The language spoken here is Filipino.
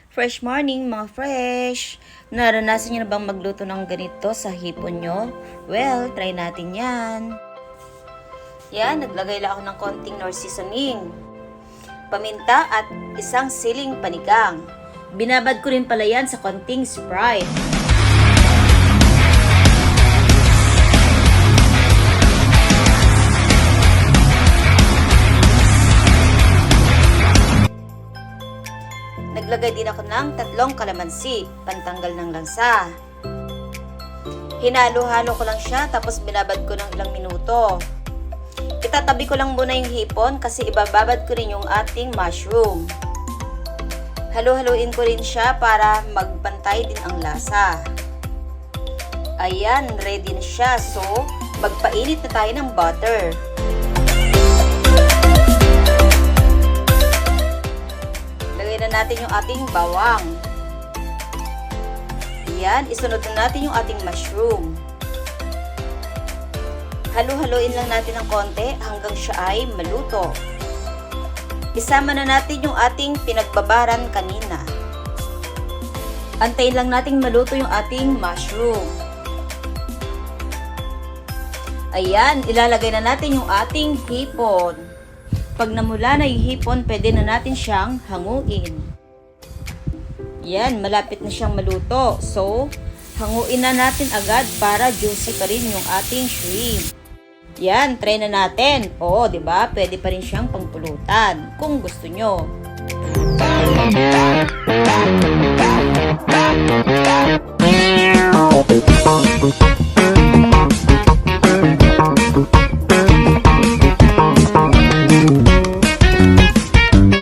Fresh morning mga fresh! Naranasan nyo na bang magluto ng ganito sa hipon nyo? Well, try natin yan. Yan, naglagay lang ako ng konting nor seasoning, paminta at isang siling panigang. Binabad ko rin pala yan sa konting Sprite. Naglagay din ako ng 3 kalamansi, pantanggal ng lansa. Hinalo-halo ko lang siya tapos binabad ko ng ilang minuto. Itatabi ko lang muna yung hipon kasi ibababad ko rin yung ating mushroom. Halo-haluin ko rin siya para magpantay din ang lasa. Ayan, ready na siya. So, magpainit na tayo ng butter. Lagay na natin yung ating bawang. Ayan, isunod na natin yung ating mushroom. Halu-haluin lang natin ng konti hanggang siya ay maluto. Isama na natin yung ating pinagbabaran kanina. Antayin lang nating maluto yung ating mushroom. Ayan, ilalagay na natin yung ating hipon. Pag namula na yung hipon, pwede na natin siyang hanguin. Yan, malapit na siyang maluto. So, hanguin na natin agad para juicy pa rin yung ating shrimp. Yan, try na natin. Oo, di ba? Pwede pa rin siyang pangpulutan kung gusto nyo.